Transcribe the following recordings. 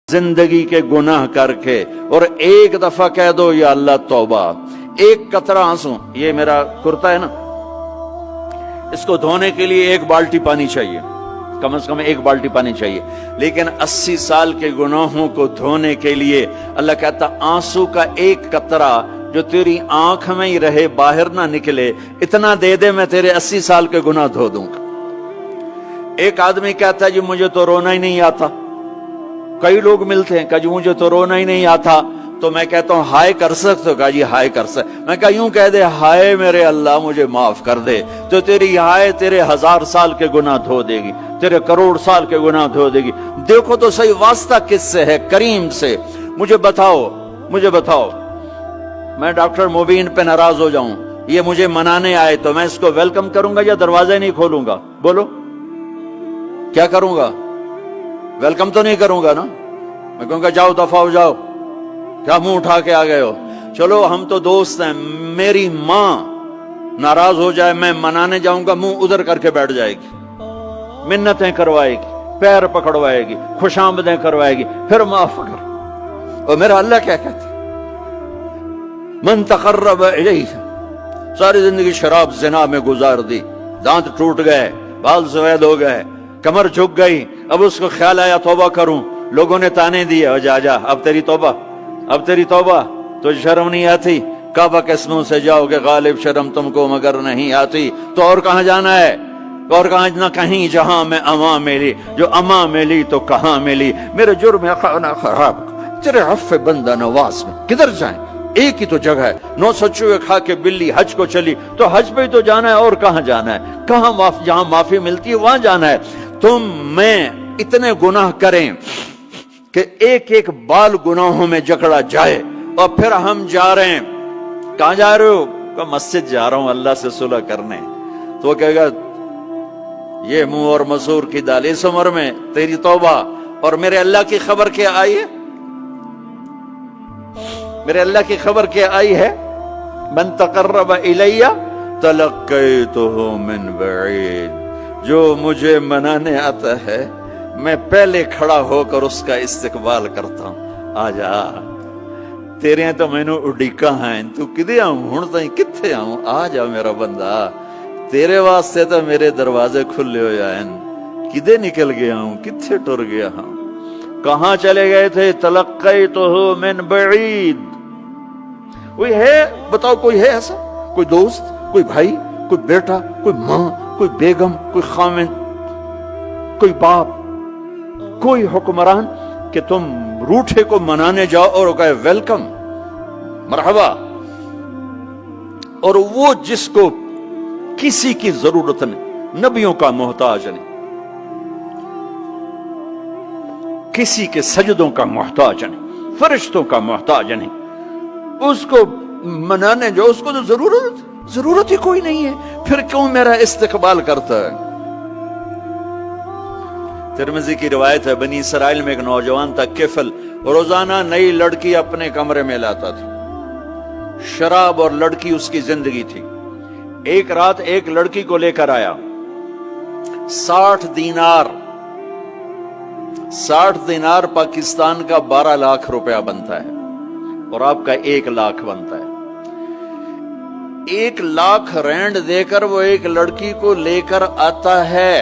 जिंदगी के गुनाह करके और एक दफा कह दो या अल्लाह तौबा। एक कतरा आंसू, ये मेरा कुर्ता है ना, इसको धोने के लिए एक बाल्टी पानी चाहिए, कम से कम एक बाल्टी पानी चाहिए। लेकिन 80 साल के गुनाहों को धोने के लिए अल्लाह कहता आंसू का एक कतरा जो तेरी आंख में ही रहे, बाहर ना निकले, इतना दे दे, मैं तेरे 80 साल के गुनाह धो दूंगा। एक आदमी कहता है जी मुझे तो रोना ही नहीं आता। कई लोग मिलते हैं, कहा जी मुझे तो रोना ही नहीं आता। तो मैं कहता हूं हाय कर सकते हो? कहा जी हाय कर सकते। मैं कहा यूं कह दे, हाय मेरे अल्लाह मुझे माफ कर दे, तो तेरी हाय तेरे 1000 साल के गुनाह धो देगी, तेरे करोड़ साल के गुनाह धो देगी। देखो तो सही वास्ता किससे है? करीम से। मुझे बताओ मैं डॉक्टर मुबीन पे नाराज हो जाऊं, ये मुझे मनाने आए, तो मैं इसको वेलकम करूंगा या दरवाजा नहीं खोलूंगा? बोलो क्या करूंगा? वेलकम तो नहीं करूंगा ना। मैं कहूंगा जाओ दफा हो जाओ, क्या मुंह उठा के आ गए हो? चलो हम तो दोस्त हैं। मेरी मां नाराज हो जाए, मैं मनाने जाऊंगा, मुंह उधर करके बैठ जाएगी, मिन्नतें करवाएगी, पैर पकड़वाएगी, खुशामदें करवाएगी, फिर माफ कर। और मेरा अल्लाह क्या कहता? मन तकर्रब इलैहि, सारी जिंदगी शराब जिना में गुजार दी, दांत टूट गए, बाल सफेद हो गए, कमर झुक गई, अब उसको ख्याल आया तौबा करूं, लोगों ने ताने दिए, जा जा अब तेरी तौबा, अब तेरी तौबा, तो शर्म नहीं आती? काबा के मुंह से जाओगे गालिब, शर्म तुमको मगर नहीं आती। तो और कहां जाना है? और कहां ना कहीं जहां में अमा मिली, जो अमा मिली तो कहां मिली। मेरे जुर्म खाना खराब, तेरे अफ़्फ़े बंदा नवाज में किधर जाएं? एक ही तो जगह है, 9 सचुए खा के बिल्ली हज को चली, तो हज पे ही तो जाना है, और कहां जाना है? कहां जहां माफी मिलती है वहां जाना है। तुम मैं इतने गुनाह करें कि एक एक बाल गुनाहों में जकड़ा जाए, और फिर हम जा रहे हैं। कहां जा रहे हो? मस्जिद जा रहा हूं अल्लाह से सुलह करने। तो वो कहेगा ये मुंह और मसूर की दाल, इस उम्र में तेरी तौबा। और मेरे अल्लाह की खबर क्या आई है? मेरे अल्लाह की खबर क्या आई है? मन तकर्रब इलैया तलक्कैतुहु मिन बईद, जो मुझे मनाने आता है मैं पहले खड़ा होकर उसका इस्तकबाल करता हूं। आजा तेरे तो मैनू उड़ीका है, तू किदे आऊं हुण ताईं, किथे आऊं? आ जा मेरा बंदा, तेरे वास्ते तो मेरे दरवाजे खुले हो जाएन, किदे निकल गया हूं, किथे टुर गया हूं, कहां चले गए थे? तलक्कैतुहु मिन बईद। कोई है? बताओ कोई है ऐसा? कोई दोस्त, कोई भाई, कोई बेटा, कोई मां, कोई बेगम, कोई खामिन, कोई बाप, कोई हुक्मरान कि तुम रूठे को मनाने जाओ और कहे वेलकम, मरहबा। और वो जिसको किसी की जरूरत नहीं, नबियों का मोहताज नहीं, किसी के सजदों का मोहताज नहीं, फरिश्तों का मोहताज नहीं, उसको मनाने जाओ, उसको तो जरूरत ही कोई नहीं है, फिर क्यों मेरा इस्तकबाल करता है? तिरमिज़ी की रिवायत है, बनी इसराइल में एक नौजवान था किफल, रोजाना नई लड़की अपने कमरे में लाता था। शराब और लड़की उसकी जिंदगी थी। एक रात एक लड़की को लेकर आया, 60 दिनार पाकिस्तान का 12 लाख रुपया बनता है, और आपका 1 लाख बनता है। 1 लाख रैंड देकर वो एक लड़की को लेकर आता है।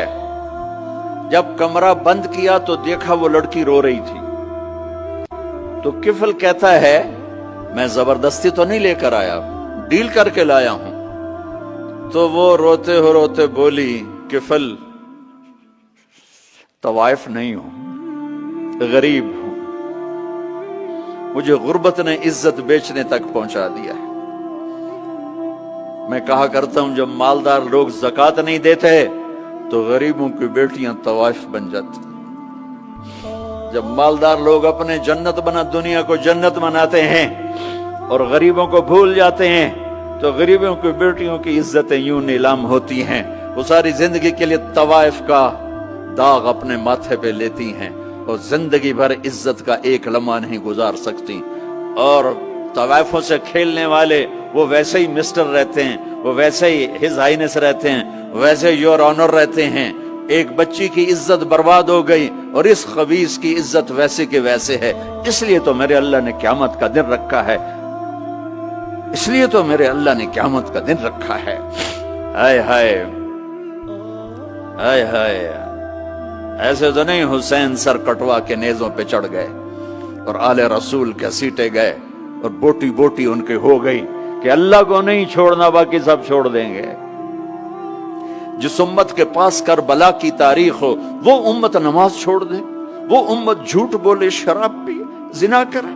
जब कमरा बंद किया तो देखा वो लड़की रो रही थी। तो किफल कहता है मैं जबरदस्ती तो नहीं लेकर आया, डील करके लाया हूं। तो वो रोते बोली किफल तवाइफ नहीं हूं, गरीब हूं, मुझे गुर्बत ने इज्जत बेचने तक पहुंचा दिया है। मैं कहा करता हूं जब मालदार लोग ज़कात नहीं देते तो गरीबों की बेटियां तवाइफ बन जाती। जब मालदार लोग अपने दुनिया को जन्नत बनाते हैं और गरीबों को भूल जाते हैं, तो गरीबों की बेटियों की इज्जतें यूं नीलाम होती हैं। वो सारी जिंदगी के लिए तवाइफ का दाग अपने माथे पे लेती हैं और जिंदगी भर इज्जत का एक लम्हा नहीं गुजार सकती। और तवाइफों से खेलने वाले वो वैसे ही मिस्टर रहते हैं, वो वैसे ही हिज हाइनेस रहते हैं, वैसे योर ऑनर रहते हैं, ایک بچی کی عزت برباد ہو گئی اور اس خبیث کی عزت ویسے کے ویسے ہے، اس لیے تو میرے اللہ نے قیامت کا دن رکھا ہے، اس لیے تو میرے اللہ نے قیامت کا دن رکھا ہے۔ ہائے ہائے ہائے ہائے، ایسے تو نہیں حسین سر کٹوا کے نیزوں پہ چڑھ گئے اور آل رسول کے سیٹے گئے اور بوٹی بوٹی ان کے ہو گئی کہ اللہ کو نہیں چھوڑنا باقی سب چھوڑ دیں گے۔ جس امت کے پاس کربلا کی تاریخ ہو وہ امت نماز چھوڑ دے، وہ امت جھوٹ بولے، شراب پی، زنا کرے۔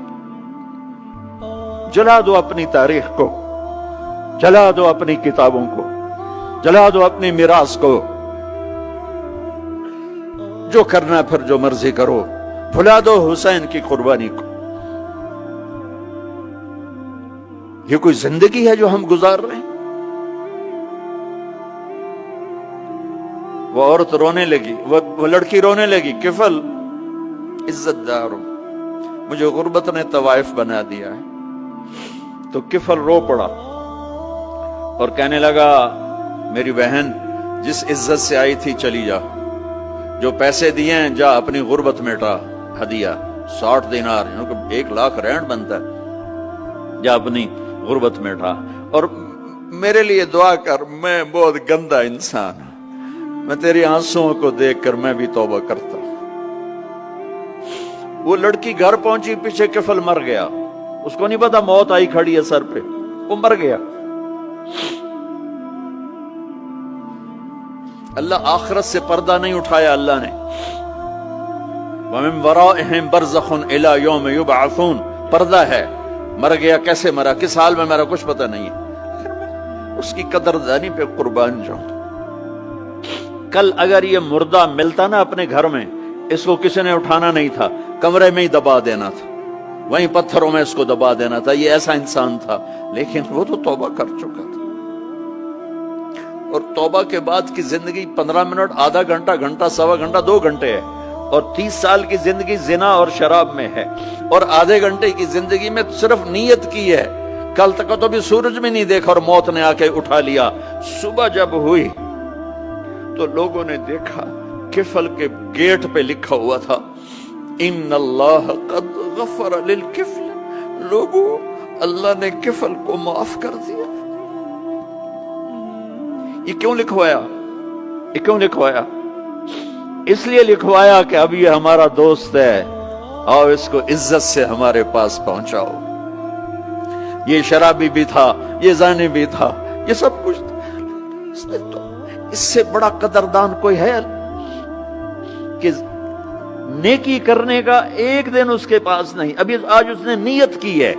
جلا دو اپنی تاریخ کو، جلا دو اپنی کتابوں کو، جلا دو اپنی میراث کو، جو کرنا پھر جو مرضی کرو، بھلا دو حسین کی قربانی کو۔ یہ کوئی زندگی ہے جو ہم گزار رہے ہیں؟ وہ عورت رونے لگی، وہ لڑکی رونے لگی، کفل عزت دار ہوں، مجھے غربت نے طوائف بنا دیا ہے۔ تو کفل رو پڑا اور کہنے لگا میری بہن جس عزت سے آئی تھی چلی جا، جو پیسے دیے ہیں جا اپنی غربت مٹا، ہدیہ 60 دینار، 1 لاکھ رینڈ بنتا ہے، جا اپنی غربت مٹا اور میرے لیے دعا کر، میں بہت گندا انسان ہوں، میں تیری آنسوؤں کو دیکھ کر میں بھی توبہ کرتا ہوں۔ وہ لڑکی گھر پہنچی، پیچھے کفل مر گیا، اس کو نہیں پتا موت آئی کھڑی ہے سر پہ، وہ مر گیا۔ اللہ آخرت سے پردہ نہیں اٹھایا اللہ نے۔ وَمِن وَرَائِهِمْ بَرْزَخٌ إِلَى يَوْمِ يُبْعَثُونَ، پردہ ہے، مر گیا، کیسے مرا، کس حال میں مرا، کچھ پتہ نہیں ہے، اس کی قدردانی پہ قربان جاؤں۔ کل اگر یہ مردہ ملتا نا اپنے گھر میں، اس کو کسی نے اٹھانا نہیں تھا، کمرے میں ہی دبا دینا تھا، وہیں پتھروں میں اس کو دبا دینا تھا، یہ ایسا انسان تھا، لیکن وہ تو توبہ کر چکا تھا۔ اور توبہ کے بعد کی زندگی 15 منٹ، آدھا گھنٹہ، گھنٹہ، سوا گھنٹہ، 2 گھنٹے ہے، اور 30 سال کی زندگی زنا اور شراب میں ہے، اور آدھے گھنٹے کی زندگی میں صرف نیت کی ہے۔ کل تک تو بھی سورج میں نہیں دیکھا اور موت نے آ کے اٹھا لیا۔ صبح جب ہوئی تو لوگوں نے دیکھا کفل کے گیٹ پہ لکھا ہوا تھا ان اللہ قد غفر للکفل، لوگوں اللہ نے کفل کو معاف کر دیا۔ یہ کیوں لکھوایا؟ یہ کیوں لکھوایا؟ اس لیے لکھوایا کہ اب یہ ہمارا دوست ہے، آؤ اس کو عزت سے ہمارے پاس پہنچاؤ۔ یہ شرابی بھی تھا، یہ زانی بھی تھا، یہ سب کچھ تھا۔ اس سے بڑا قدردان کوئی ہے کہ نیکی کرنے کا ایک دن اس کے پاس نہیں؟ ابھی آج اس نے نیت کی ہے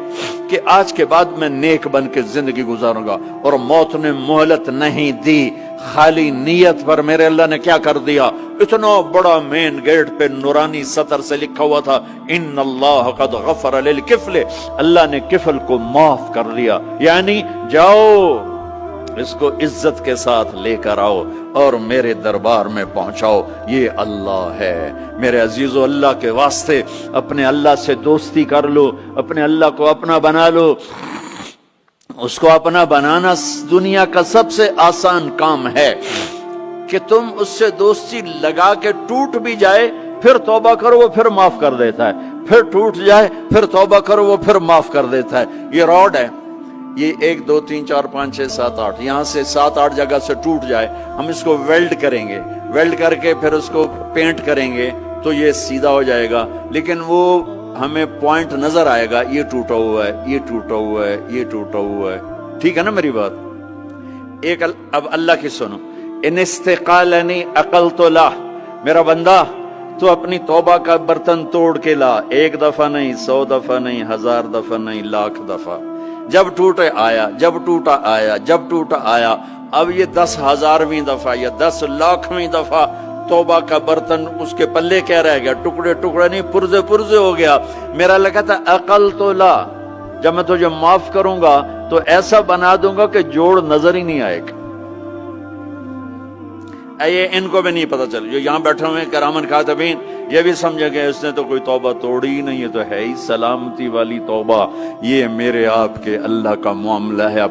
کہ آج کے بعد میں نیک بن کے زندگی گزاروں گا، اور موت نے مہلت نہیں دی۔ خالی نیت پر میرے اللہ نے کیا کر دیا، اتنا بڑا مین گیٹ پہ نورانی سطر سے لکھا ہوا تھا ان اللہ قد غفر للکفل، اللہ نے کفل کو معاف کر دیا۔ یعنی جاؤ اس کو عزت کے ساتھ لے کر آؤ اور میرے دربار میں پہنچاؤ، یہ اللہ ہے۔ میرے عزیزو، اللہ کے واسطے اپنے اللہ سے دوستی کر لو، اپنے اللہ کو اپنا بنا لو۔ اس کو اپنا بنانا دنیا کا سب سے آسان کام ہے کہ تم اس سے دوستی لگا کے ٹوٹ بھی جائے پھر توبہ کرو وہ پھر معاف کر دیتا ہے، پھر ٹوٹ جائے پھر توبہ کرو وہ پھر معاف کر دیتا ہے۔ یہ راڈ ہے، یہ 1 2 3 4 5 6 7 8 یہاں سے 7 8 جگہ سے ٹوٹ جائے، ہم اس کو ویلڈ کریں گے، ویلڈ کر کے پھر اس کو پینٹ کریں گے تو یہ سیدھا ہو جائے گا، لیکن وہ ہمیں پوائنٹ نظر آئے گا، یہ ٹوٹا ہوا ہے، یہ ٹوٹا ہوا ہے، یہ ٹوٹا ہوا ہے۔ ٹھیک ہے نا میری بات؟ ایک اب اللہ کی سنو، ان استقالنی عقلت لا، میرا بندہ تو اپنی توبہ کا برتن توڑ کے لا، 1 دفعہ نہیں، 100 دفعہ نہیں، 1000 دفعہ نہیں، 1,00,000 دفعہ۔ جب ٹوٹے آیا، جب ٹوٹا آیا، جب ٹوٹا آیا، اب یہ 10,000ویں دفعہ یا 10,00,000ویں دفعہ توبہ کا برتن اس کے پلے کیا رہ گیا؟ ٹکڑے ٹکڑے نہیں، پرزے پرزے ہو گیا۔ میرا لگا تھا عقل تو لا، جب میں تجھے معاف کروں گا تو ایسا بنا دوں گا کہ جوڑ نظر ہی نہیں آئے گا۔ یہ ان کو بھی نہیں پتا چل، جو یہاں بیٹھے ہوئے کرامن کاتبین یہ بھی سمجھے گئے اس نے تو کوئی توبہ توڑی ہی نہیں، یہ تو ہے ہی سلامتی والی توبہ۔ یہ میرے آپ کے اللہ کا معاملہ ہے۔